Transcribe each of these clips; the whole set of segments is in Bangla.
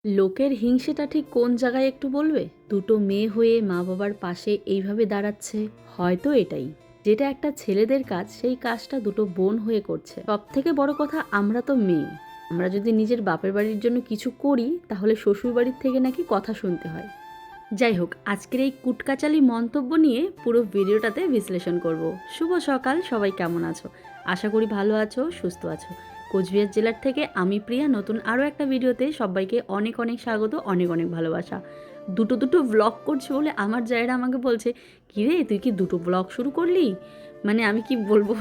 লোকের হিংসেটা ঠিক কোন জায়গায় একটু বলবে? দুটো মেয়ে হয়ে মা বাবার পাশে এইভাবে দাঁড়াচ্ছে, হয়তো এটাই। যেটা একটা ছেলেদের কাজ, সেই কাজটা দুটো বোন হয়ে করছে। সবথেকে বড় কথা, আমরা তো মেয়ে। আমরা যদি নিজের বাপের বাড়ির জন্য কিছু করি, তাহলে শ্বশুর বাড়ির থেকে নাকি কথা শুনতে হয়। যাই হোক, আজকের এই কুটকাচালি মন্তব্য নিয়ে পুরো ভিডিওটাতে বিশ্লেষণ করব। শুভ সকাল, সবাই কেমন আছো? আশা করি ভালো আছো, সুস্থ আছো। কোচবিহার জেলার থেকে আমি প্রিয়া, নতুন আরও একটা ভিডিওতে সবাইকে অনেক অনেক স্বাগত, অনেক অনেক ভালোবাসা। দুটো ব্লগ করছি বলে আমার জায়গা আমাকে বলছে, কিরে তুই কি দুটো ব্লগ শুরু করলি? মানে আমি কি বলবো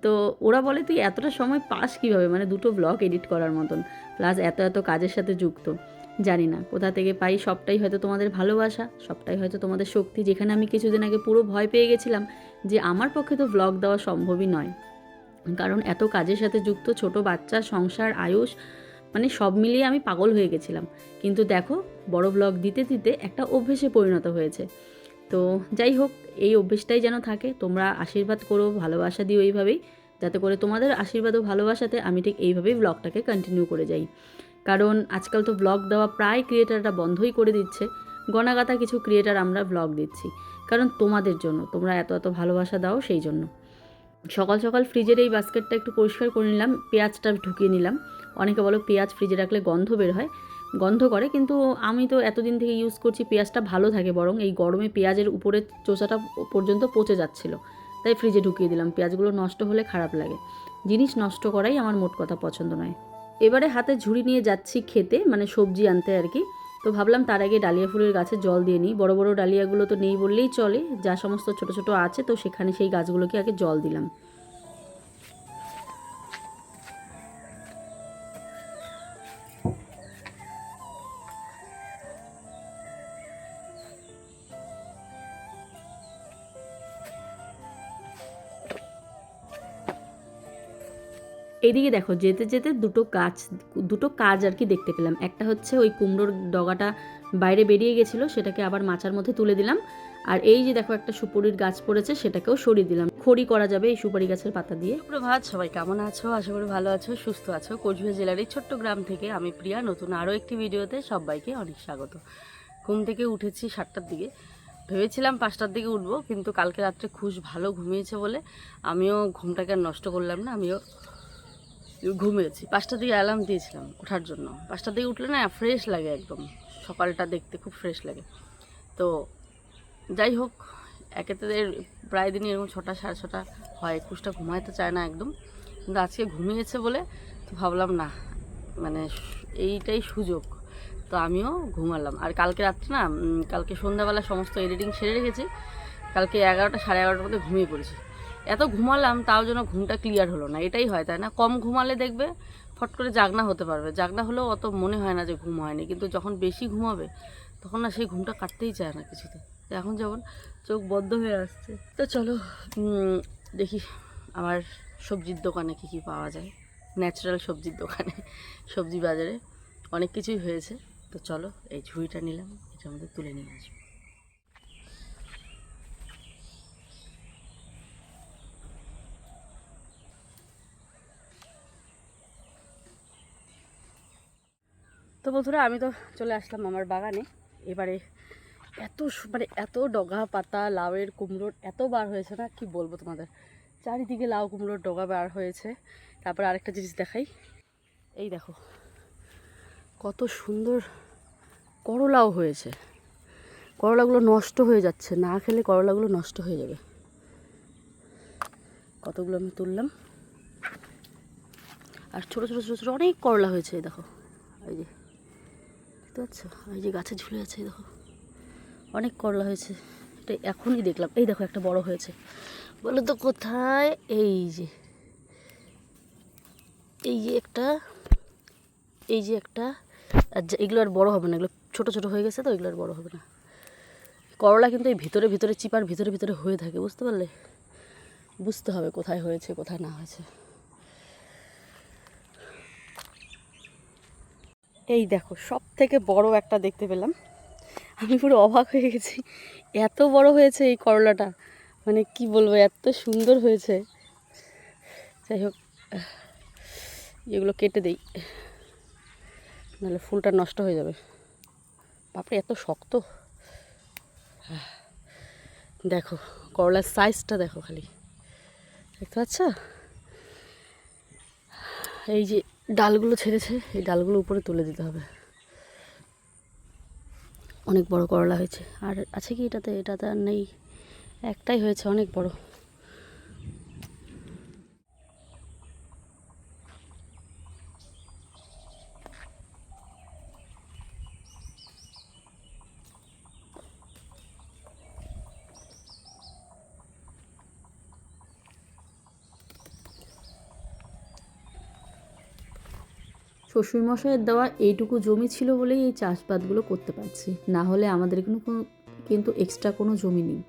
তো ওরা বলে তুই এতটা সময় পাস কীভাবে, মানে দুটো ব্লগ এডিট করার মতন, প্লাস এত এত কাজের সাথে যুক্ত। জানি না কোথা থেকে পাই, সবটাই হয়তো তোমাদের ভালোবাসা, সবটাই হয়তো তোমাদের শক্তি। যেখানে আমি কিছুদিন আগে পুরো ভয় পেয়ে গেছিলাম যে আমার পক্ষে তো ব্লগ দেওয়া সম্ভবই নয়, কারণ এত কাজের সাথে যুক্ত, ছোট বাচ্চা, সংসার, আয়ুষ, মানে সব মিলিয়ে আমি পাগল হয়ে গেছিলাম। কিন্তু দেখো, বড় ব্লগ দিতে দিতে একটা অভ্যেসে পরিণত হয়েছে। তো যাই হোক, এই অভ্যেসটাই যেন থাকে। তোমরা আশীর্বাদ করো, ভালোবাসা দিও এইভাবেই, যাতে করে তোমাদের আশীর্বাদ ও ভালোবাসাতে আমি ঠিক এইভাবেই ব্লগটাকে কন্টিনিউ করে যাই। কারণ আজকাল তো ব্লগ দেওয়া প্রায় ক্রিয়েটাররা বন্ধই করে দিচ্ছে। গণাগাতা কিছু ক্রিয়েটার আমরা ব্লগ দিচ্ছি, কারণ তোমাদের জন্য, তোমরা এত এত ভালোবাসা দাও সেই জন্য। সকাল সকাল ফ্রিজের এই বাস্কেটটা একটু পরিষ্কার করে নিলাম, পেঁয়াজটা ঢুকিয়ে নিলাম। অনেকে বলো পেঁয়াজ ফ্রিজে রাখলে গন্ধ বের হয়, গন্ধ করে, কিন্তু আমি তো এতদিন থেকে ইউজ করছি, পেঁয়াজটা ভালো থাকে। বরং এই গরমে পেঁয়াজের উপরে চোষাটা পর্যন্ত পচে যাচ্ছিলো, তাই ফ্রিজে ঢুকিয়ে দিলাম। পেঁয়াজগুলো নষ্ট হলে খারাপ লাগে, জিনিস নষ্ট করাই আমার মোট কথা পছন্দ নয়। এবারে হাতে ঝুড়ি নিয়ে যাচ্ছি খেতে, মানে সবজি আনতে আর কি। তো ভাবলাম তার আগে ডালিয়া ফুলের গাছে জল দিয়ে নিই। বড় বড় ডালিয়াগুলো তো নেই বললেই চলে, যা সমস্ত ছোট ছোট আছে তো সেখানে সেই গাছগুলোকে আগে জল দিলাম। এদিকে দেখো, যেতে যেতে দুটো কাজ আর কি দেখতে পেলাম। একটা হচ্ছে ওই কুমড়োর ডগাটা বাইরে বেরিয়ে গেছিলো, সেটাকে আবার মাচার মধ্যে তুলে দিলাম। আর এই যে দেখো, একটা সুপারির গাছ পড়েছে, সেটাকেও সরিয়ে দিলাম। খড়ি করা যাবে এই সুপারি গাছের পাতা দিয়ে। সুপ্রভাত, সবাই কেমন আছো? আশা করি ভালো আছো, সুস্থ আছো। কোচবিহার জেলার এই ছোট্ট গ্রাম থেকে আমি প্রিয়া, নতুন আরও একটি ভিডিওতে সবাইকে অনেক স্বাগত। ঘুম থেকে উঠেছি 7টার দিকে, ভেবেছিলাম 5টার দিকে উঠবো, কিন্তু কালকে রাত্রে খুব ভালো ঘুমিয়েছে বলে আমিও ঘুমটাকে আর নষ্ট করলাম না, আমিও ঘুমিয়েছি। 5টার দিকে অ্যালার্ম দিয়েছিলাম ওঠার জন্য। 5টার দিকে উঠলে না ফ্রেশ লাগে, একদম সকালটা দেখতে খুব ফ্রেশ লাগে। তো যাই হোক, একেতে প্রায় দিনই এরকম 6টা 6:30 হয়, একুশটা ঘুমাইতে চায় না একদম, কিন্তু আজকে ঘুমিয়েছে বলে তো ভাবলাম না, মানে এইটাই সুযোগ, তো আমিও ঘুমালাম। আর কালকে রাত্রে না, কালকে সন্ধ্যাবেলা সমস্ত এডিটিং সেরে রেখেছি, কালকে 11টা 11:30টার মধ্যে ঘুমিয়ে পড়েছি। এত ঘুমালাম, তাও যেন ঘুমটা ক্লিয়ার হলো না। এটাই হয়, তাই না? কম ঘুমালে দেখবে ফট করে জাগনা হতে পারবে, জাগনা হলেও অত মনে হয় না যে ঘুম হয়নি, কিন্তু যখন বেশি ঘুমাবে তখন না সেই ঘুমটা কাটতেই চায় না কিছুতে। এখন যেমন চোখ বদ্ধ হয়ে আসছে। তো চলো দেখি আমার সবজির দোকানে কী কী পাওয়া যায়। ন্যাচারাল সবজির দোকানে, সবজি বাজারে অনেক কিছুই হয়েছে। তো চলো, এই ঝুড়িটা নিলাম, এটার মধ্যে তুলে নিয়ে আসবো। তো বন্ধুরা, আমি তো চলে আসলাম আমার বাগানে। এবারে মানে এত ডগা পাতা লাউয়ের, কুমড়োর এত বার হয়েছে না, কি বলবো তোমাদের। চারিদিকে লাউ কুমড়োর ডগা বার হয়েছে। তারপর আরেকটা জিনিস দেখাই, এই দেখো কত সুন্দর করলাও হয়েছে। করলাগুলো নষ্ট হয়ে যাচ্ছে, না খেলে করলাগুলো নষ্ট হয়ে যাবে। কতগুলো আমি তুললাম, আর ছোটো ছোটো ছোটো ছোটো অনেক করলা হয়েছে। দেখো, এই যে দেখতে পাচ্ছ, এই যে গাছে ঝুলে আছে, দেখো অনেক করলা হয়েছে। এটা এখনই দেখলাম। এই দেখো একটা বড় হয়েছে, বলো তো কোথায়? এই যে এই যে একটা, এই যে একটা। আর এগুলো আর বড় হবে না, এগুলো ছোটো ছোটো হয়ে গেছে, তো এগুলো আর বড় হবে না। করলা কিন্তু এই ভিতরে ভিতরে, চিপার ভিতরে ভিতরে হয়ে থাকে, বুঝতে পারলে? বুঝতে হবে কোথায় হয়েছে কোথায় না হয়েছে। এই দেখো, সব থেকে বড় একটা দেখতে পেলাম, আমি পুরো অবাক হয়ে গেছি। এত বড় হয়েছে এই করলাটা, মানে কি বলবো, এত সুন্দর হয়েছে। যাই হোক, এগুলো কেটে দেই, নাহলে ফুলটা নষ্ট হয়ে যাবে। বাপরে এত শক্ত। দেখো করলার সাইজটা দেখো, খালি দেখতে পাচ্ছ? এই যে ডালগুলো ছেড়েছে, এই ডালগুলো উপরে তুলে দিতে হবে। অনেক বড় করলা হয়েছে। আর আছে কি এটাতে আর নেই, একটাই হয়েছে অনেক বড়। শ্বশুরমশাইয়ের দেওয়া এইটুকু জমি ছিল বলেই এই চাষবাদগুলো করতে পারছি, না হলে আমাদের কিন্তু এক্সট্রা কোনো জমি নেই।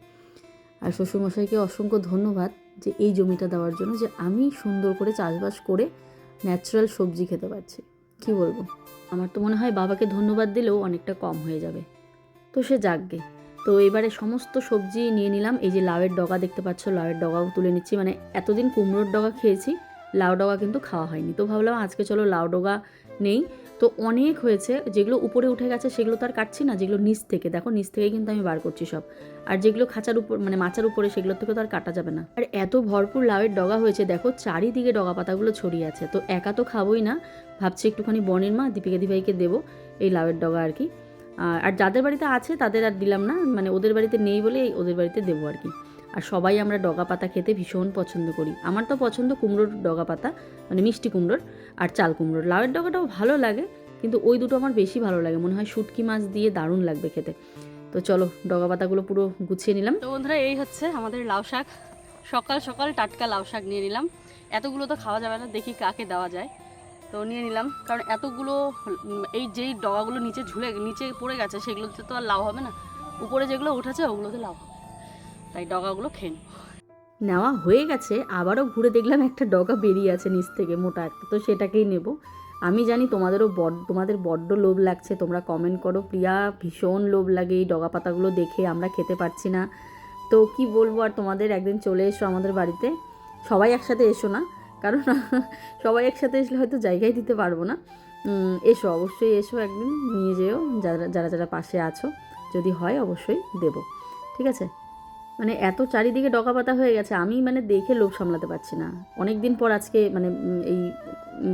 আর শ্বশুরমশাইকে অসংখ্য ধন্যবাদ যে এই জমিটা দেওয়ার জন্য, যে আমি সুন্দর করে চাষবাস করে ন্যাচারাল সবজি খেতে পারছি। কি বলবো, আমার তো মনে হয় বাবাকে ধন্যবাদ দিলেও অনেকটা কম হয়ে যাবে। তো সে যাকগে। তো এবারে সমস্ত সবজি নিয়ে নিলাম। এই যে লাউয়ের ডগা দেখতে পাচ্ছ, লাউয়ের ডগাও তুলে নিচ্ছি। মানে এতদিন কুমড়োর ডগা খেয়েছি, লাউ ডগা কিন্তু খাওয়া হয়নি। তো ভাবলাম আজকে চলো লাউ ডগা নেই। তো অনেক হয়েছে, যেগুলো উপরে উঠে গেছে সেগুলো তো আর কাটছি না, যেগুলো নিচ থেকে, দেখো নিচ থেকেই কিন্তু আমি বার করছি সব। আর যেগুলো খাঁচার উপর মানে মাচার উপরে, সেগুলোর থেকে তো আর কাটা যাবে না। আর এত ভরপুর লাউয়ের ডগা হয়েছে, দেখো চারিদিকে ডগা পাতাগুলো ছড়িয়ে আছে। তো একা তো খাবোই না, ভাবছি একটুখানি বনের মা দীপিকা দিভাইকে দেবো এই লাউয়ের ডগা আর কি। আর যাদের বাড়িতে আছে তাদের আর দিলাম না, মানে ওদের বাড়িতে নেই বলে ওদের বাড়িতে দেবো আর কি। আর সবাই আমরা ডগা পাতা খেতে ভীষণ পছন্দ করি। আমার তো পছন্দ কুমড়োর ডগা পাতা, মানে মিষ্টি কুমড়োর আর চাল কুমড়োর। লাউয়ের ডগাটাও ভালো লাগে, কিন্তু ওই দুটো আমার বেশি ভালো লাগে, মনে হয় শুটকি মাছ দিয়ে দারুণ লাগবে খেতে। তো চলো ডগা পাতাগুলো পুরো গুছিয়ে নিলাম। তো বন্ধুরা এই হচ্ছে আমাদের লাউ শাক। সকাল সকাল টাটকা লাউ শাক নিয়ে নিলাম। এতগুলো তো খাওয়া যাবে না, দেখি কাকে দেওয়া যায়। তো নিয়ে নিলাম, কারণ এতগুলো এই যেই ডগাগুলো নিচে পড়ে গেছে সেগুলোতে তো আর লাউ হবে না, উপরে যেগুলো উঠেছে ওগুলোতে লাউ হবে, তাই ডগাগুলো খেয়ে নিই। নেওয়া হয়ে গেছে, আবারও ঘুরে দেখলাম একটা ডগা বেরিয়ে আছে নিচ থেকে, মোটা একটা, তো সেটাকেই নেব। আমি জানি তোমাদের বড্ড লোভ লাগছে, তোমরা কমেন্ট করো প্রিয়া ভীষণ লোভ লাগে এই ডগা পাতাগুলো দেখে, আমরা খেতে পারছি না। তো কি বলবো আর তোমাদের, একদিন চলে এসো আমাদের বাড়িতে। সবাই একসাথে এসো না, কারণ সবাই একসাথে এসলে হয়তো জায়গায় দিতে পারবো না। এসো, অবশ্যই এসো, একদিন নিয়ে যেও, যারা যারা যারা পাশে আছো, যদি হয় অবশ্যই দেবো, ঠিক আছে? মানে এত চারিদিকে ডগা পাতা হয়ে গেছে, আমি মানে দেখে লোভ সামলাতে পারছি না। অনেক দিন পর আজকে মানে এই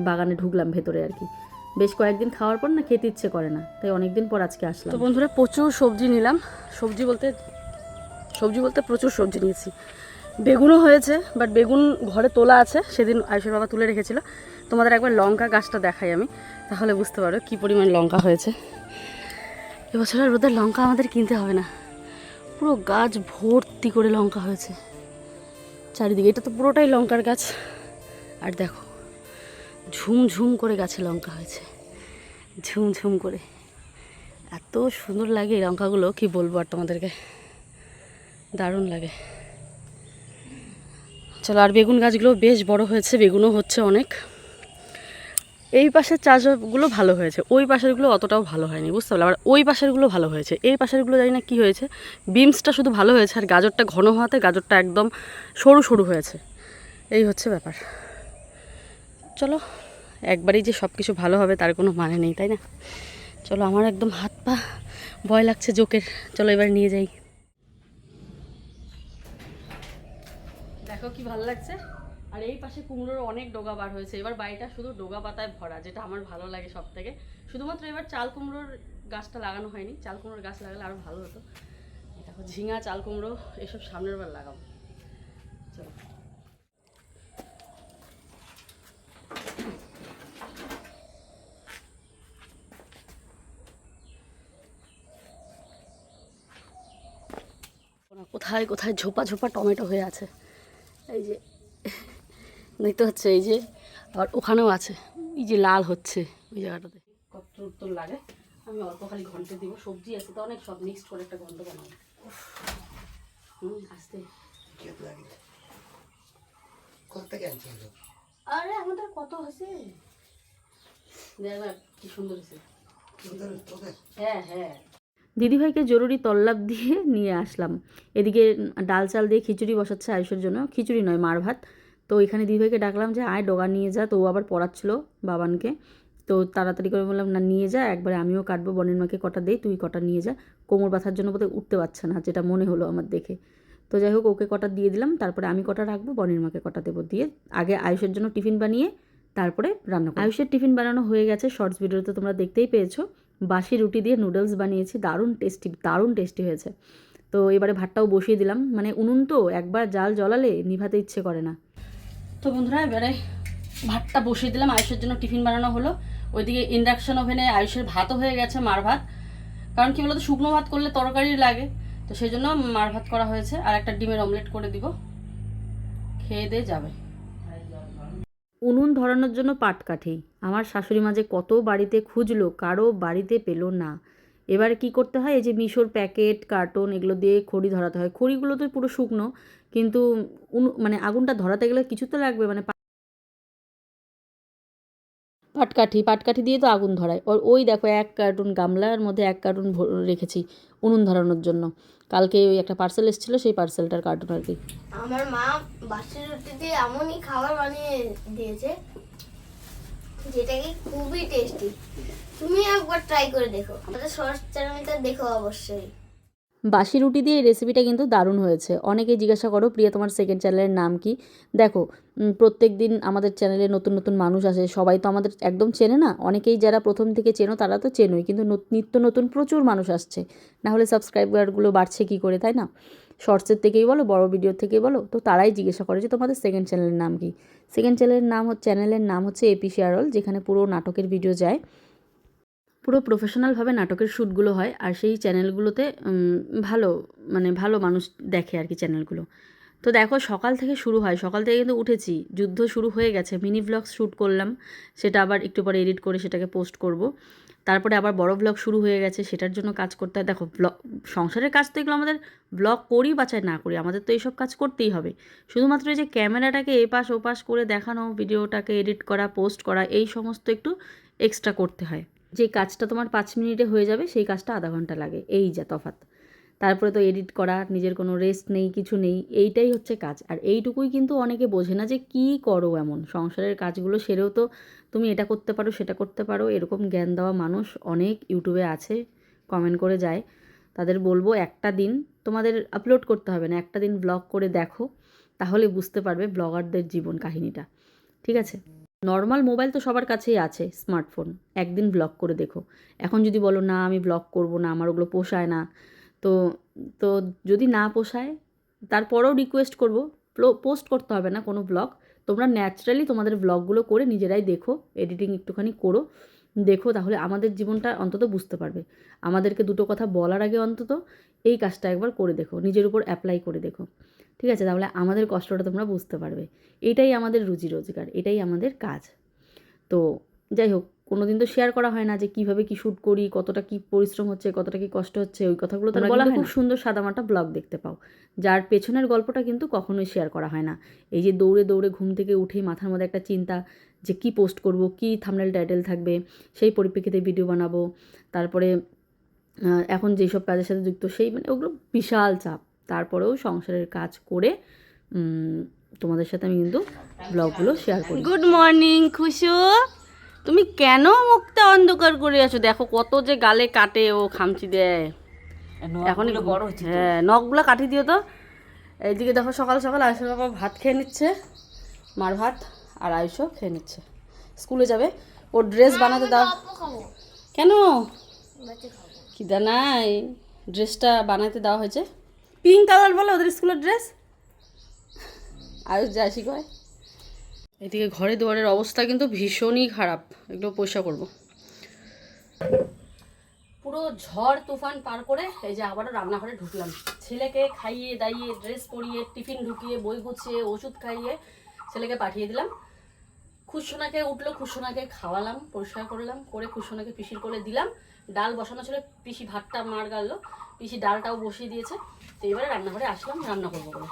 বাগানে ঢুকলাম ভেতরে আর কি। বেশ কয়েকদিন খাওয়ার পর না খেতে ইচ্ছে করে না, তাই অনেক দিন পর আজকে আসলাম। তো বন্ধুরা প্রচুর সবজি নিলাম। সবজি বলতে প্রচুর সবজি নিয়েছি। বেগুনও হয়েছে, বাট বেগুন ঘরে তোলা আছে, সেদিন আয়ুষের বাবা তুলে রেখেছিল। তোমাদের একবার লঙ্কা গাছটা দেখাই আমি, তাহলে বুঝতে পারো কী পরিমাণ লঙ্কা হয়েছে। এবছর আর রোদের লঙ্কা আমাদের কিনতে হবে না, পুরো গাছ ভর্তি করে লঙ্কা হয়েছে চারিদিকে। এটা তো পুরোটাই লঙ্কার গাছ। আর দেখো ঝুমঝুম করে গাছে লঙ্কা হয়েছে, ঝুমঝুম করে, এত সুন্দর লাগে এই লঙ্কাগুলো, কি বলবো আর তোমাদেরকে, দারুণ লাগে। চলো, আর বেগুন গাছগুলো বেশ বড় হয়েছে, বেগুনও হচ্ছে অনেক। এই পাশের চাষগুলো ভালো হয়েছে, ওই পাশেরগুলো অতটাও ভালো হয়নি, বুঝতে পারলে। আবার ওই পাশেরগুলো ভালো হয়েছে, এই পাশেরগুলো জানি না কী হয়েছে। বিমসটা শুধু ভালো হয়েছে, আর গাজরটা ঘন হওয়াতে গাজরটা একদম সরু সরু হয়েছে, এই হচ্ছে ব্যাপার। চলো, একবারেই যে সব কিছু ভালো হবে তার কোনো মানে নেই, তাই না? চলো, আমার একদম হাত পা ভয় লাগছে জোকের। চলো এবার নিয়ে যাই। দেখো কি ভালো লাগছে। আর এই পাশে কুমড়োর অনেক ডগা বার হয়েছে, এবার বাড়িটা শুধু ডগা পাতায় ভরা, যেটা আমার ভালো লাগে সব থেকে। শুধুমাত্র এবার চাল কুমড়োর গাছটা লাগানো হয়নি, চাল কুমড়োর গাছ লাগালে আরও ভালো হতো। দেখো ঝিঙা, চাল কুমড়ো এসব সামনের বার লাগাবো। চলো, কোথায় কোথায় ঝোপা ঝোপা টমেটো হয়ে আছে, এই যে দেখতে হচ্ছে, এই যে আর ওখানেও আছে, এই যে লাল হচ্ছে ওই জায়গাটাতে। কত উত্তর লাগে, আমি অল্প খালি ঘন্টে দিব, সবজি আছে তো অনেক, সব মিক্সড করে একটা ঘন্ট বানাবো। আসতে আরে আমাদের কত হয়েছে, দেখ কি সুন্দর হয়েছে। হ্যাঁ হ্যাঁ, দিদিভাইকে জরুরি তল্লাপ দিয়ে নিয়ে আসলাম। এদিকে ডাল চাল দিয়ে খিচুড়ি বসাচ্ছে আয়ুষের জন্য, খিচুড়ি নয় মার ভাত। তো এখানে দিদিভাইকে ডাকলাম যে আয় ডগা নিয়ে যা, তো ও আবার পড়াচ্ছিল বাবানকে। তো তো তাড়াতাড়ি করে বললাম না নিয়ে যা, একবারে আমিও কাটবো, বনের মাকে কটা দেই, তুই কটা নিয়ে যা। কোমর ব্যথার জন্য বোধহয় উঠতে পারছে না, যেটা মনে হলো আমার দেখে। তো যাই হোক ওকে কটা দিয়ে দিলাম, তারপরে আমি কটা রাখবো, বনের মাকে কটা দেবো, দিয়ে আগে আয়ুষের জন্য টিফিন বানিয়ে তারপরে রান্না করব। আয়ুষের টিফিন বানানো হয়ে গেছে, শর্টস ভিডিওতে তোমরা দেখতেই পেয়েছো। বাসি রুটি দিয়ে নুডলস বানিয়েছি, দারুণ টেস্টি হয়েছে। তো এবারে ভাতটাও বসিয়ে দিলাম, মানে উনুন তো একবার জাল জ্বলালে নিভাতে ইচ্ছে করে না। তো বন্ধুরা এবারে ভাতটা বসিয়ে দিলাম, আয়ুষের জন্য টিফিন বানানো হলো। ওইদিকে ইন্ডাকশন ওভেনে আয়ুষের ভাতও হয়ে গেছে, মার ভাত। কারণ কি বলতো, শুকনো ভাত করলে তরকারি লাগে, তো সেই জন্য মার ভাত করা হয়েছে। আর একটা ডিমের অমলেট করে দিব, খেয়ে দিয়ে যাবে। উনুন ধরানোর জন্য পাটকাঠি আমার শাশুড়ি মা যে কত বাড়িতে খুঁজলো, কারো বাড়িতে পেলো না। এবার কি করতে হয়, এই যে মিশোর প্যাকেট কার্টন এগুলো দিয়ে খড়ি ধরাতে হয়। খড়িগুলো তো পুরো শুকনো, কিন্তু মানে আগুনটা ধরাতে গেলে কিছু তো লাগবে, মানে পাটকাঠি দিয়ে তো আগুন ধরায়। ওই দেখো এক কার্টুন গামলার মধ্যে এক কার্টুন রেখেছি উনুন ধরানোর জন্য। কালকে ওই একটা পার্সেল এসেছিলো, সেই পার্সেলটার কার্টুন আর কি। আমার মা বাসি রুটি দিয়ে এমনই খাবার বানিয়ে দিয়েছে যেটা কি খুবই টেস্টি। তুমি একবার ট্রাই করে দেখো, আমাদের শর্টস চ্যানেলটা দেখো অবশ্যই। বাসি রুটি দিয়ে এই রেসিপিটা কিন্তু দারুণ হয়েছে। অনেকেই জিজ্ঞাসা করো প্রিয়া তোমার সেকেন্ড চ্যানেলের নাম কি। দেখো প্রত্যেক দিন আমাদের চ্যানেলে নতুন নতুন মানুষ আসে, সবাই তো আমাদের একদম চেনে না। অনেকেই যারা প্রথম থেকে চেনো তারা তো চেনোই, কিন্তু নিত্য নতুন প্রচুর মানুষ আসছে, না হলে সাবস্ক্রাইবারগুলো বাড়ছে কী করে, তাই না? শর্টসের থেকেই বলো, বড় ভিডিওর থেকেই বলো, তো তারাই জিজ্ঞাসা করে যে তোমাদের সেকেন্ড চ্যানেলের নাম কি। সেকেন্ড চ্যানেলের নাম হচ্ছে এপি শেয়ারল, যেখানে পুরো নাটকের ভিডিও যায়, পুরো প্রফেশনালভাবে নাটকের শ্যুটগুলো হয়। আর সেই চ্যানেলগুলোতে ভালো মানুষ দেখে আর কি চ্যানেলগুলো। তো দেখো সকাল থেকে শুরু হয়, সকাল থেকে কিন্তু উঠেছি, যুদ্ধ শুরু হয়ে গেছে। মিনি ভ্লগ শ্যুট করলাম, সেটা আবার একটু পরে এডিট করে সেটাকে পোস্ট করব। তারপরে আবার বড় ভ্লগ শুরু হয়ে গেছে, সেটার জন্য কাজ করতে হয়। দেখো সংসারের কাজ তো এগুলো আমাদের, ভ্লগ করি বা চাই না করি, আমাদের তো এইসব কাজ করতেই হবে। শুধুমাত্র এই যে ক্যামেরাটাকে এপাশ ওপাশ করে দেখানো, ভিডিওটাকে এডিট করা, পোস্ট করা, এই সমস্ত একটু এক্সট্রা করতে হয়। যে কাজটা তোমার 5 মিনিটে হয়ে যাবে সেই কাজটা আধা ঘন্টা লাগে, এই যা তফাৎ। তারপরে তো এডিট করা, নিজের কোনো রেস্ট নেই, কিছু নেই, এইটাই হচ্ছে কাজ। আর এইটুকুই কিন্তু অনেকে বোঝে না যে কী করো এমন, সংসারের কাজগুলো সেরেও তো তুমি এটা করতে পারো সেটা করতে পারো, এরকম জ্ঞান দেওয়া মানুষ অনেক ইউটিউবে আছে, কমেন্ট করে যায়। তাদের বলবো একটা দিন তোমাদের আপলোড করতে হবে না, একটা দিন ব্লগ করে দেখো, তাহলে বুঝতে পারবে ব্লগারদের জীবন কাহিনীটা। ঠিক আছে? নর্মাল মোবাইল তো সবার কাছেই আছে, স্মার্টফোন, একদিন ব্লগ করে দেখো। এখন যদি বলো না আমি ব্লগ করব না, আমার ওগুলো পোষায় না, তো তো যদি না পোষায় তারপরেও রিকোয়েস্ট করব, পোস্ট করতে হবে না কোনো ব্লগ, তোমরা ন্যাচারালি তোমাদের ব্লগগুলো করে নিজেরাই দেখো, এডিটিং একটুখানি করো, দেখো, তাহলে আমাদের জীবনটা অন্তত বুঝতে পারবে। আমাদেরকে দুটো কথা বলার আগে অন্তত এই কাজটা একবার করে দেখো, নিজের উপর অ্যাপ্লাই করে দেখো। ঠিক আছে? তাহলে আমাদের কষ্টটা তোমরা বুঝতে পারবে। এটাই আমাদের রুজি রোজগার, এটাই আমাদের কাজ। তো যাই হোক, কোনো দিন তো শেয়ার করা হয় না যে কীভাবে কী শ্যুট করি, কতটা কী পরিশ্রম হচ্ছে, কতটা কী কষ্ট হচ্ছে, ওই কথাগুলো তো বলা হয় না। খুব সুন্দর সাদামাটা ব্লগ দেখতে পাও, যার পেছনের গল্পটা কিন্তু কখনোই শেয়ার করা হয় না। এই যে দৌড়ে দৌড়ে ঘুম থেকে উঠেই মাথার মধ্যে একটা চিন্তা যে কী পোস্ট করব, কী থাম্বনেল টাইটেল থাকবে, সেই পরিপ্রেক্ষিতে ভিডিও বানাবো, তারপরে এখন যেসব কাজের সাথে যুক্ত, সেই মানে ওগুলো বিশাল চাপ। তারপরেও সংসারের কাজ করে তোমাদের সাথে আমি কিন্তু ব্লগগুলো শেয়ার করি। গুড মর্নিং খুশু, তুমি কেন মুখটা অন্ধকার করে আছো? দেখো কত যে গালে কাটে, ও খামচি দেয়। এখন বড় হচ্ছে, হ্যাঁ নখগুলো কাটি দিও তো। এইদিকে দেখো সকাল সকাল আয়ুষ বাবা ভাত খেয়ে নিচ্ছে, মার ভাত, আর আয়ুষও খেয়ে নিচ্ছে। স্কুলে যাবে, ওর ড্রেস বানাতে দাও। কেন? খিদা নাই? ড্রেসটা বানাতে দেওয়া হয়েছে, পিঙ্ক কালার বলে ওদের স্কুলের ড্রেস। আয়ুষ যায় শিখয়। এদিকে ঘরে দুয়ারের অবস্থা কিন্তু ভীষণই খারাপ, এগুলো পরিষ্কার করবো। পুরো ঝড় তুফান পার করে এই যে আবারও রান্নাঘরে ঢুকলাম। ছেলেকে খাইয়ে দাইয়ে, ড্রেস পরিয়ে, টিফিন ঢুকিয়ে, বই গুছিয়ে, ওষুধ খাইয়ে ছেলেকে পাঠিয়ে দিলাম। খুশোনাকে উঠলো, খুশোনাকে খাওয়ালাম, পরিষ্কার করলাম, করে খুশোনাকে পিসির কোলে দিলাম। ডাল বসানো ছিল, পিসি ভাতটা মার গাড়লো, পিসি ডালটাও বসিয়ে দিয়েছে। তো এবারে রান্নাঘরে আসলাম রান্না করবো বলে।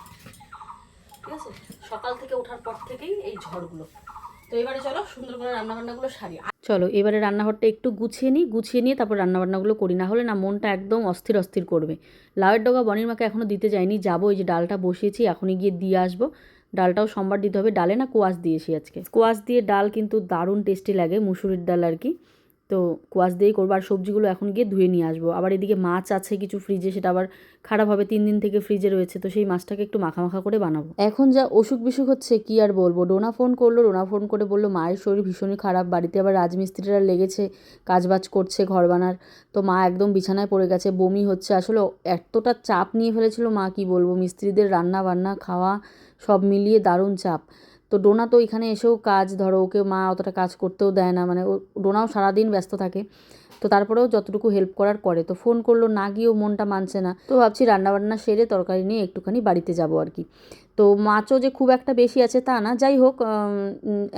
ঠিক আছে? সকাল থেকে ওঠার পর থেকেই এই ঝড়গুলো। তো এবারে চলো সুন্দর করে রান্নাবান্নাগুলো সারি। চলো এবারে রান্নাঘরটা একটু গুছিয়ে নিয়ে তারপর রান্নাবান্নাগুলো করি, না হলে না মনটা একদম অস্থির অস্থির করবে। লাউয়ের ডগা বনির মাকে এখনও দিতে যাইনি, যাবো, এই যে ডালটা বসিয়েছি, এখনই গিয়ে দিয়ে আসবো। ডালটাও সোমবার দিতে হবে। ডালে না কোয়াশ দিয়েছি আজকে। কোয়াশ দিয়ে ডাল কিন্তু দারুণ টেস্টি লাগে, মুসুরির ডাল আর কি। তো কোয়াশ দিয়েই করবো। আর সবজিগুলো এখন গিয়ে ধুয়ে নিয়ে আসবো। আবার এদিকে মাছ আছে কিছু ফ্রিজে, সেটা আবার খারাপ হবে, 3 দিন থেকে ফ্রিজে রয়েছে। তো সেই মাছটাকে একটু মাখা মাখা করে বানাবো। এখন যা অসুখ বিসুখ হচ্ছে কি আর বলবো। ডোনা ফোন করলো, ডোনা ফোন করে বললো মায়ের শরীর ভীষণই খারাপ, বাড়িতে আবার রাজমিস্ত্রিরা লেগেছে, কাজবাজ করছে ঘর বানার। তো মা একদম বিছানায় পড়ে গেছে, বমি হচ্ছে। আসলে এতটা চাপ নিয়ে ফেলেছিল মা, কি বলবো, মিস্ত্রিদের রান্না বান্না খাওয়া সব মিলিয়ে দারুণ চাপ। তো ডোনা তো এখানে এসেও কাজ, ধরো ওকে মা অতটা কাজ করতেও দেয় না, মানে ডোনাও সারাদিন ব্যস্ত থাকে। তো তারপরেও যতটুকু হেল্প করার করে। তো ফোন করলো, না গিয়েও মনটা মানছে না। তো ভাবছি রান্নাবান্না সেরে তরকারি নিয়ে একটুখানি বাড়িতে যাব আর কি। তো মাছও যে খুব একটা বেশি আছে তা না, যাই হোক,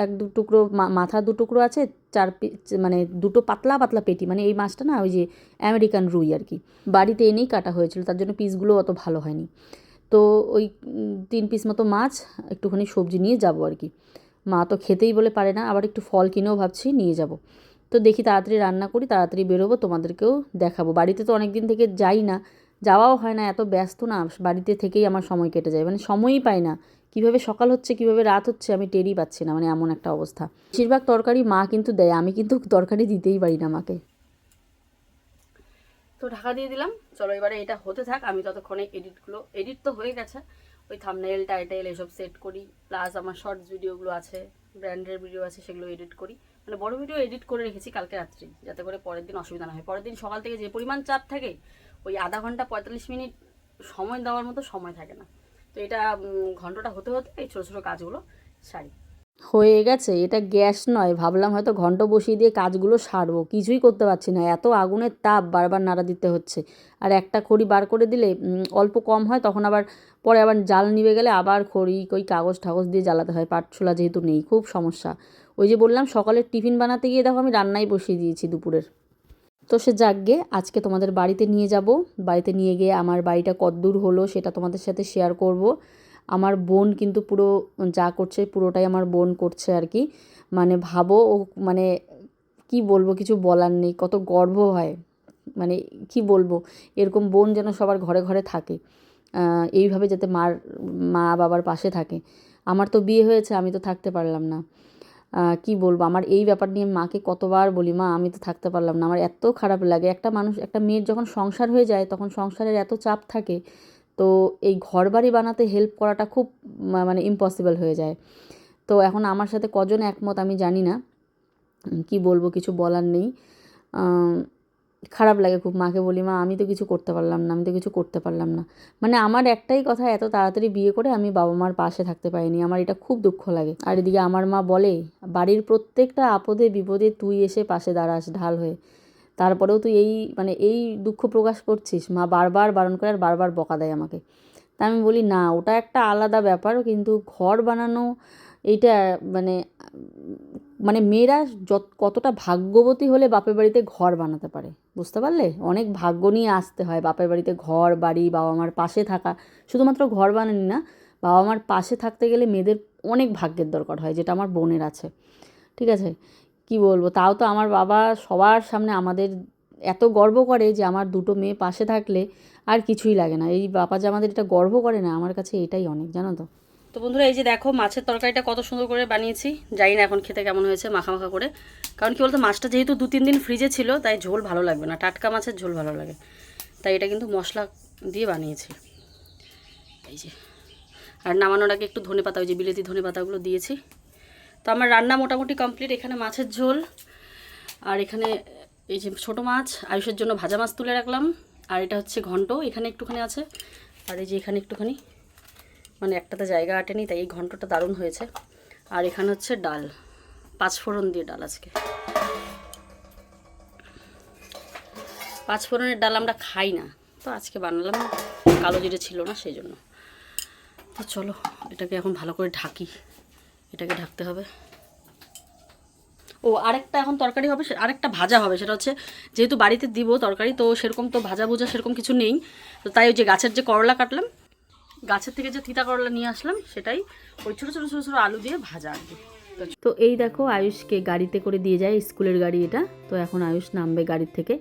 1-2 টুকরো মাথা 2 টুকরো আছে, 4 মানে 2টো পাতলা পাতলা পেটি, মানে এই মাছটা না ওই যে আমেরিকান রুই আর কি, বাড়িতে এনেই কাটা হয়েছিল, তার জন্য পিসগুলো অত ভালো হয়নি। তো ওই 3 পিস মতো মাছ, একটুখানি সবজি নিয়ে যাব আর কি। মা তো খেতেই বলে পারে না, আবার একটু ফল কিনেও ভাবছি নিয়ে যাব। তো দেখি তাড়াতাড়ি রান্না করি, তাড়াতাড়ি বেরোবো, তোমাদেরকেও দেখাবো। বাড়িতে তো অনেক দিন থেকে যাই না, যাওয়াও হয় না, এত ব্যস্ত না, বাড়িতে থেকেই আমার সময় কেটে যায়, মানে সময়ই পাই না। কীভাবে সকাল হচ্ছে কীভাবে রাত হচ্ছে আমি টেরই পাচ্ছি না, মানে এমন একটা অবস্থা। বেশিরভাগ তরকারি মা কিন্তু দেয়, আমি কিন্তু তরকারি দিতেই পারি না মাকে। তো ঢাকা দিয়ে দিলাম, চলো এবারে এটা হতে থাক, আমি ততক্ষণে এডিট তো হয়ে গেছে, ওই থাম্বনেল টাইটেল এসব সেট করি, প্লাস আমার শর্টস ভিডিওগুলো আছে, ব্র্যান্ডের ভিডিও আছে, সেগুলো এডিট করি। মানে বড় ভিডিও এডিট করে রেখেছি কালকে রাত্রি, যাতে করে পরের দিন অসুবিধা না হয়। পরের দিন সকাল থেকে যে পরিমাণ চাপ থাকে, ওই আধা ঘন্টা 45 মিনিট সময় দেওয়ার মতো সময় থাকে না। তো এটা ঘন্টাটা হতে হতে এই ছোটো ছোটো কাজগুলো সারি। হয়ে গেছে, এটা গ্যাস নয়, ভাবলাম হয়তো ঘন্ট বসিয়ে দিয়ে কাজগুলো সারবো, কিছুই করতে পারছি না, এত আগুনের তাপ, বারবার নাড়া দিতে হচ্ছে। আর একটা খড়ি বার করে দিলে অল্প কম হয়, তখন আবার পরে আবার জাল নিভে গেলে আবার খড়ি ওই কাগজ ঠাগজ দিয়ে জ্বালাতে হয়, পাটছোলা যেহেতু নেই, খুব সমস্যা। ওই যে বললাম সকালের টিফিন বানাতে গিয়ে দেখো আমি রান্নাই বসিয়ে দিয়েছি দুপুরের। তো সে যাকগে, আজকে তোমাদের বাড়িতে নিয়ে যাব। বাড়িতে নিয়ে গিয়ে আমার বাড়িটা কতদূর হলো সেটা তোমাদের সাথে শেয়ার করব। আমার বোন কিন্তু পুরো যা করছে পুরোটাই আমার বোন করছে আর কি। মানে ভাবো, ও মানে কি বলবো, কিছু বলার নেই, কত গর্ব হয়। মানে কি বলবো, এরকম বোন যেন সবার ঘরে ঘরে থাকে, এইভাবে যাতে মা বাবার পাশে থাকে। আমার তো বিয়ে হয়েছে, আমি তো থাকতে পারলাম না। কি বলবো, আমার এই ব্যাপার নিয়ে মাকে কতবার বলি, মা আমি তো থাকতে পারলাম না, আমার এত খারাপ লাগে। একটা মানুষ, একটা মেয়ের যখন সংসার হয়ে যায় তখন সংসারের এত চাপ থাকে, তো এই ঘরবাড়ি বানাতে হেল্প করাটা খুব মানে ইম্পসিবল হয়ে যায়। তো এখন আমার সাথে কজন একমত আমি জানি না, কি বলবো, কিছু বলার নেই। খারাপ লাগে খুব, মাকে বলি মা আমি তো কিছু করতে পারলাম না, আমি তো কিছু করতে পারলাম না। মানে আমার একটাই কথা, এত তাড়াতাড়ি বিয়ে করে আমি বাবা মার পাশে থাকতে পারিনি, আমার এটা খুব দুঃখ লাগে। আর এদিকে আমার মা বলে, বাড়ির প্রত্যেকটা আপদে বিপদে তুই এসে পাশে দাঁড়াস ঢাল হয়ে, তারপরেও তুই এই দুঃখ প্রকাশ করছিস। মা বারবার বারণ করে আর বারবার বকা দেয় আমাকে। তা আমি বলি না, ওটা একটা আলাদা ব্যাপার, কিন্তু ঘর বানানো এইটা মানে মানে মেয়েরা কতটা ভাগ্যবতী হলে বাপের বাড়িতে ঘর বানাতে পারে, বুঝতে পারলে? অনেক ভাগ্য নিয়ে আসতে হয় বাপের বাড়িতে ঘর বাড়ি, বাবা মার পাশে থাকা। শুধুমাত্র ঘর বানানি না, বাবা মার পাশে থাকতে গেলে মেয়েদের অনেক ভাগ্যের দরকার হয়, যেটা আমার বোনের আছে। ঠিক আছে, কি বলবো, তাও তো আমার বাবা সবার সামনে আমাদের এত গর্ব করে যে আমার 2টো মেয়ে পাশে থাকলে আর কিছুই লাগে না। এই বাবা যে আমাদের এটা গর্ব করে না, আমার কাছে এটাই অনেক, জানো তো। তো বন্ধুরা, এই যে দেখো মাছের তরকারিটা কত সুন্দর করে বানিয়েছি, জানি না এখন খেতে কেমন হয়েছে, মাখা মাখা করে। কারণ কি বলতো, মাছটা যেহেতু 2-3 দিন ফ্রিজে ছিল, তাই ঝোল ভালো লাগবে না, টাটকা মাছের ঝোল ভালো লাগে, তাই এটা কিন্তু মশলা দিয়ে বানিয়েছি। এই যে, আর নামানোর আগে একটু ধনেপাতা, ওই যে বিলেতি ধনেপাতাগুলো দিয়েছি। তো আমার রান্না মোটামুটি কমপ্লিট। এখানে মাছের ঝোল, আর এখানে এই যে ছোটো মাছ, আয়ুষের জন্য ভাজা মাছ তুলে রাখলাম, আর এটা হচ্ছে ঘন্ট, এখানে একটুখানি আছে, আর এই যে এখানে একটুখানি, মানে একটাতে জায়গা আটেনি, তাই এই ঘন্টটা দারুণ হয়েছে। আর এখানে হচ্ছে ডাল, 5 ফোড়ন দিয়ে ডাল আজকে। 5 ফোড়নের ডাল আমরা খাই না, তো আজকে বানালাম, কালো জিরে ছিল না সেই জন্য। তো চলো এটাকে এখন ভালো করে ঢাকি, এটাকে ঢাকতে হবে। ও আরেকটা এখন তরকারি হবে, আরেকটা ভাজা হবে, সেটা হচ্ছে যেহেতু বাড়িতে দিব তরকারি, তো সেরকম তো ভাজা ভুজা সেরকম কিছু নেই, তো তাই ওই যে গাছের যে করলা কাটলাম, গাছের থেকে যে তিতা করলা নিয়ে আসলাম, সেটাই ওই ছোটো ছোটো ছোটো ছোটো আলু দিয়ে ভাজা আর কি। তো এই দেখো আয়ুষকে গাড়িতে করে দিয়ে যায়, স্কুলের গাড়ি এটা। তো এখন আয়ুষ নামবে গাড়ির থেকে।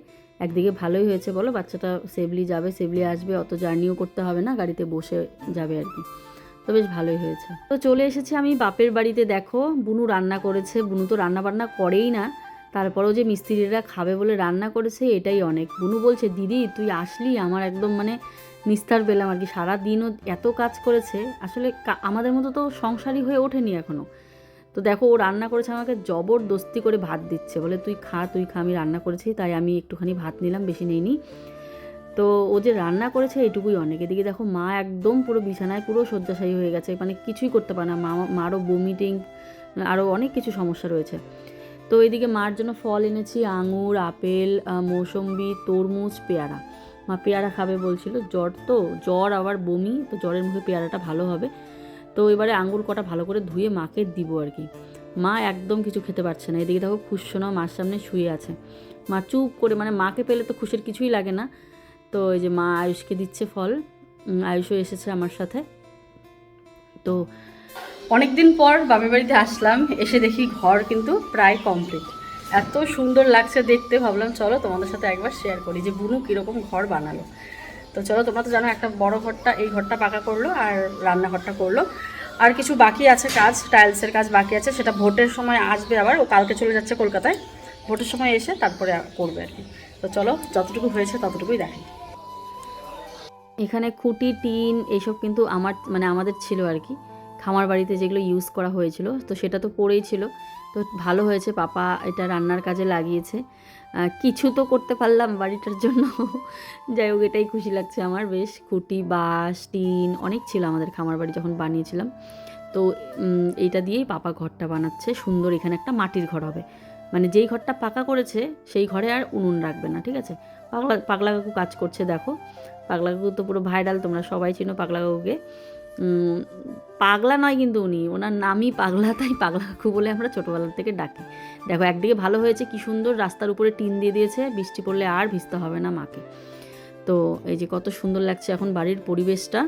একদিকে ভালোই হয়েছে বলো, বাচ্চাটা সেফলি যাবে, সেফলি আসবে, অত জার্নিও করতে হবে না, গাড়িতে বসে যাবে আর কি। তো বেশ ভালোই হয়েছে। তো চলে এসেছি আমি বাপের বাড়িতে। দেখো বুনু রান্না করেছে। বুনু তো রান্না বান্না করেই না, তারপরেও যে মিস্ত্রিরা খাবে বলে রান্না করেছে এটাই অনেক। বুনু বলছে দিদি তুই আসলি আমার একদম মানে নিস্তার পেলাম আর কি। সারাদিনও এত কাজ করেছে, আসলে আমাদের মতো তো সংসারী হয়ে ওঠেনি এখনও। তো দেখো ও রান্না করেছে, আমাকে জবরদস্তি করে ভাত দিচ্ছে, বলে তুই খা আমি রান্না করেছি তাই আমি একটুখানি ভাত নিলাম, বেশি নেইনি। তো ও যে রান্না করেছে এইটুকুই অনেক। এদিকে দেখো মা একদম পুরো বিছানায় পুরো শয্যাশায়ী হয়ে গেছে, মানে কিছুই করতে পারে না। মারও বমিটিং আরও অনেক কিছু সমস্যা রয়েছে। তো এদিকে মার জন্য ফল এনেছি, আঙুর, আপেল, মৌসম্বি, তরমুজ, পেয়ারা। মা পেয়ারা খাবে বলছিল, জ্বর আবার বমি, তো জ্বরের মুখে পেয়ারাটা ভালো হবে। তো এবারে আঙুর কটা ভালো করে ধুয়ে মাকে দিব আর কি। মা একদম কিছু খেতে পারছে না। এদিকে দেখো খুশোনা মার সামনে শুয়ে আছে। মা চুপ করে, মানে মাকে পেলে তো খুশির কিছুই লাগে না। তো এই যে মা আয়ুষকে দিচ্ছে ফল। আয়ুষও এসেছে আমার সাথে। তো অনেক দিন পর বাপের বাড়িতে আসলাম, এসে দেখি ঘর কিন্তু প্রায় কমপ্লিট। এত সুন্দর লাগছে দেখতে, ভাবলাম চলো তোমাদের সাথে একবার শেয়ার করি যে বুনু কীরকম ঘর বানালো। তো চলো, তোমরা তো জানো একটা বড় ঘরটা, এই ঘরটা পাকা করলো আর রান্নাঘরটা করলো। আর কিছু বাকি আছে কাজ, টাইলসের কাজ বাকি আছে, সেটা ভোটের সময় আসবে আবার। ও কালকে চলে যাচ্ছে কলকাতায়, ভোটের সময় এসে তারপরে করবে আর কি। তো চলো যতটুকু হয়েছে ততটুকুই দেখাই। এখানে খুঁটি, টিন এইসব কিন্তু আমাদের ছিল আর কি, খামার বাড়িতে যেগুলো ইউজ করা হয়েছিল। তো সেটা তো পড়েই ছিল। তো ভালো হয়েছে, পাপা এটা রান্নার কাজে লাগিয়েছে। কিছু তো করতে পারলাম বাড়িটার জন্য। যাই হোক, এটাই খুশি লাগছে আমার বেশ। খুঁটি, বাঁশ, টিন অনেক ছিল আমাদের খামার বাড়ি যখন বানিয়েছিলাম। তো এইটা দিয়েই পাপা ঘরটা বানাচ্ছে সুন্দর। এখানে একটা মাটির ঘর হবে, মানে যেই ঘরটা পাকা করেছে সেই ঘরে আর উনুন রাখবে না, ঠিক আছে। পাগলা কাকু কাজ করছে দেখো। পাগলা কাকু তো পুরো ভাইরাল, তোমরা সবাই চিনো পাগলা কাকুকে। পাগলা নয় কিন্তু উনি, ওনার নামই পাগলা, তাই পাগলা কাকু বলে আমরা ছোটোবেলার থেকে ডাকি। দেখো একদিকে ভালো হয়েছে, কি সুন্দর রাস্তার উপরে টিন দিয়ে দিয়েছে, বৃষ্টি পড়লে আর ভিজতে হবে না মাকে। তো এই যে কত সুন্দর লাগছে এখন বাড়ির পরিবেশটা।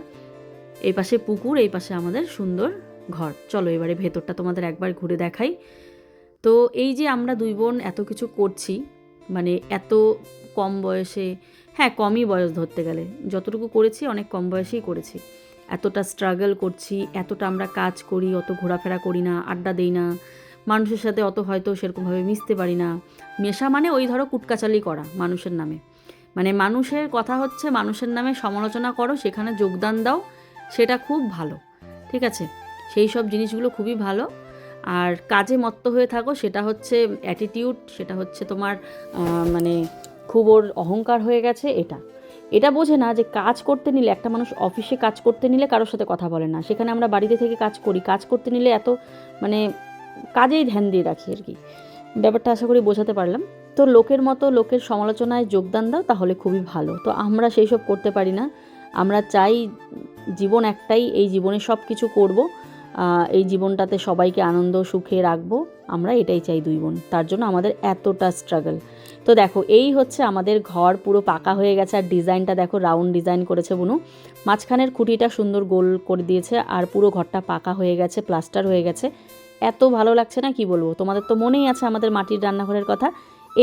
এই পাশে পুকুর, এই পাশে আমাদের সুন্দর ঘর। চলো এবারে ভেতরটা তোমাদের একবার ঘুরে দেখাই। তো এই যে আমরা দুই বোন এত কিছু করছি, মানে এত কম বয়সে, হ্যাঁ কমই বয়স ধরতে গেলে, যতটুকু করেছি অনেক কম বয়সেই করেছি। এতটা স্ট্রাগল করছি, এতটা আমরা কাজ করি, অত ঘোরাফেরা করি না, আড্ডা দেই না, মানুষের সাথে অত হয়তো সেরকমভাবে মিশতে পারি না। মেশা মানে ওই ধরো কুটকাচালি করা মানুষের নামে, মানে মানুষের কথা হচ্ছে মানুষের নামে সমালোচনা করো, সেখানে যোগদান দাও, সেটা খুব ভালো, ঠিক আছে। সেই সব জিনিসগুলো খুবই ভালো। আর কাজে মত্ত হয়ে থাকো, সেটা হচ্ছে অ্যাটিটিউড, সেটা হচ্ছে তোমার মানে খুব ওর অহংকার হয়ে গেছে। এটা বোঝে না যে কাজ করতে নিলে, একটা মানুষ অফিসে কাজ করতে নিলে কারোর সাথে কথা বলে না, সেখানে আমরা বাড়িতে থেকে কাজ করি, কাজ করতে নিলে এত মানে কাজেই ধ্যান দিয়ে রাখি আর কি। ব্যাপারটা আশা করি বোঝাতে পারলাম। তো লোকের মতো লোকের সমালোচনায় যোগদান দাও, তাহলে খুবই ভালো। তো আমরা সেই সব করতে পারি না। আমরা চাই জীবন একটাই, এই জীবনে সব কিছু করব, এই জীবনটাতে সবাইকে আনন্দ সুখে রাখবো, আমরা এটাই চাই দুই বোন। তার জন্য আমাদের এতটা স্ট্রাগল। তো দেখো এই হচ্ছে আমাদের ঘর, পুরো পাকা হয়ে গেছে। আর ডিজাইনটা দেখো, রাউন্ড ডিজাইন করেছে বুনু, মাঝখানের খুঁটিটা সুন্দর গোল করে দিয়েছে, আর পুরো ঘরটা পাকা হয়ে গেছে, প্লাস্টার হয়ে গেছে। এত ভালো লাগছে না কি বলবো। তোমাদের তো মনেই আছে আমাদের মাটির রান্নাঘরের কথা,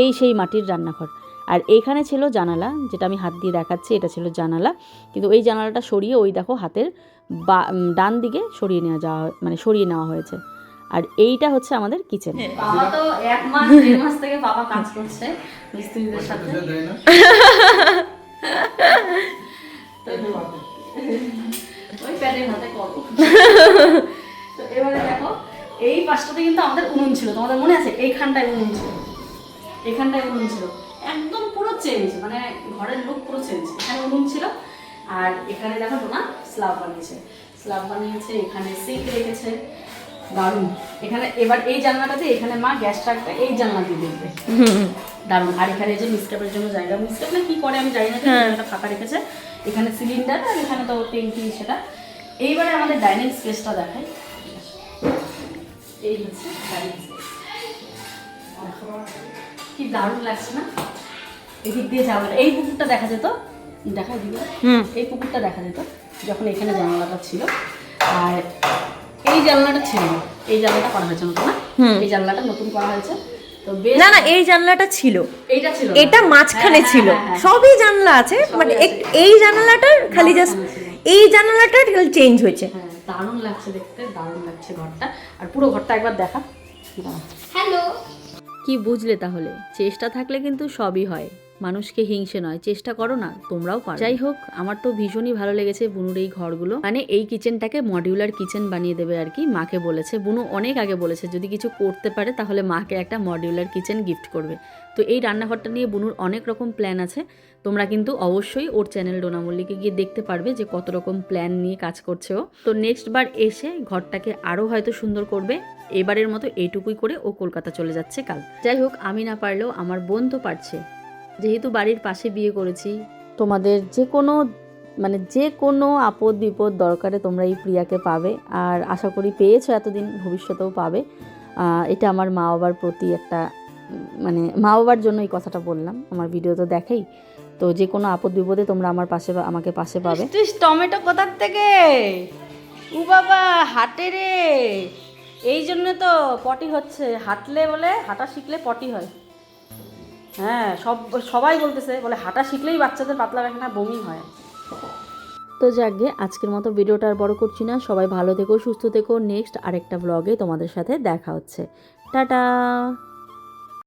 এই সেই মাটির রান্নাঘর। আর এইখানে ছিল জানালা, যেটা আমি হাত দিয়ে দেখাচ্ছি, এটা ছিল জানালা। কিন্তু এই জানালাটা সরিয়ে ওই দেখো হাতের ডান দিকে সরিয়ে নেওয়া হয়েছে। আর এইটা হচ্ছে আমাদের কিচেন। বাবা তো 1 মাস 1.5 মাস থেকে বাবা কাজ করছে মিস্ত্রিদের সাথে। ওই প্যাডের হাতে করো। তো এবারে দেখো এই পাশটাতে কিন্তু আমাদের উনুন ছিল, তোমাদের মনে আছে? এইখানটায় উনুন ছিল, একদম পুরো চেঞ্জ, মানে ঘরের লুক পুরো চেঞ্জ। এখানে উনুন ছিল, আর এখানে দেখো তোমার স্ল্যাব বানিয়েছে, এখানে সিঙ্ক রেখেছে, দারুণ। এখানে এবার এই জানলাটাতে, এখানে মা গ্যাস রাখবে, এই জানলা দিয়ে দেখবে, দারুণ। আর এখানে যে মিস্টেপের জন্য জায়গা, মিস্টেপ না কি করে আমি জানি না, এটা ফাঁকা রেখেছে। এখানে সিলিন্ডার, আর এখানে তো ট্যাঙ্কি সেটা। এইবারে আমাদের ডাইনিং স্পেসটা দেখাই। এই হচ্ছে ডাইনিং স্পেস, কি দারুণ লাগছে না? এদিক দিয়ে যাওয়া, এই পুকুরটা দেখা যেত, দেখা দিল, এই পুকুরটা দেখা যেত যখন এখানে জানালাটা ছিল। আর এই জানলাটা ছিল না, এই জানলাটা করা হয়েছে নতুন, না এই জানলাটা নতুন করা হয়েছে। তো না এই জানলাটা ছিল, এইটা ছিল, এটা মাঝখানে ছিল, সবই জানলা আছে, মানে এই জানালাটার খালি জাস্ট এই জানালাটা চেঞ্জ হয়েছে, দারুণ লাগছে দেখতে, দারুণ লাগছে ঘরটা। আর পুরো ঘরটা একবার দেখা। হ্যালো। কি বুঝলে তাহলে? চেষ্টা থাকলে কিন্তু সবই হয়। মানুষকে হিংসে নয়, চেষ্টা করো না, তোমরাও পারো। যাই হোক, আমার তো ভীষণই ভালো লেগেছে বুনুর এই ঘরগুলো। মানে এই কিচেনটাকে মডিউলার কিচেন বানিয়ে দেবে আর কি, মাকে বলেছে। বুনু অনেক আগে বলেছে যদি কিছু করতে পারে তাহলে মাকে একটা মডিউলার কিচেন গিফট করবে। তো এই রান্নাঘরটা নিয়ে বুনুর অনেক রকম প্ল্যান আছে। তোমরা কিন্তু অবশ্যই ওর চ্যানেল ডোনা মল্লিকে গিয়ে দেখতে পারবে যে কত রকম প্ল্যান নিয়ে কাজ করছে ও। তো নেক্সট বার এসে ঘরটাকে আরও হয়তো সুন্দর করবে। এবারের মতো এইটুকুই করে ও কলকাতা চলে যাচ্ছে কাল। যাই হোক, আমি না পারলেও আমার বোন তো পারছে, যেহেতু বাড়ির পাশে বিয়ে করেছি। তোমাদের যে কোনো আপদ বিপদ দরকারে তোমরা এই প্রিয়াকে পাবে, আর আশা করি পেয়েছো এতদিন, ভবিষ্যতেও পাবে। এটা আমার মা বাবার প্রতি একটা মানে মা বাবার জন্য এই কথাটা বললাম, আমার ভিডিও তো দেখেই। তো যে কোনো আপদ বিপদে তোমরা আমাকে পাশে পাবে। টমেটো কোথার থেকে? ও বাবা, হাটে রে। এই জন্য তো পটি হচ্ছে, হাঁটলে বলে হাঁটা শিখলে পটি হয়। হ্যাঁ, সবাই বলতেছে, বলে হাঁটা শিখলেই বাচ্চাদের পাতলা পায়খানা বমি হয়। তো যাকগে, আজকের মতো ভিডিওটা আর বড় করছি না। সবাই ভালো থেকো, সুস্থ থেকো। নেক্সট আরেকটা ব্লগে তোমাদের সাথে দেখা হচ্ছে। টাটা।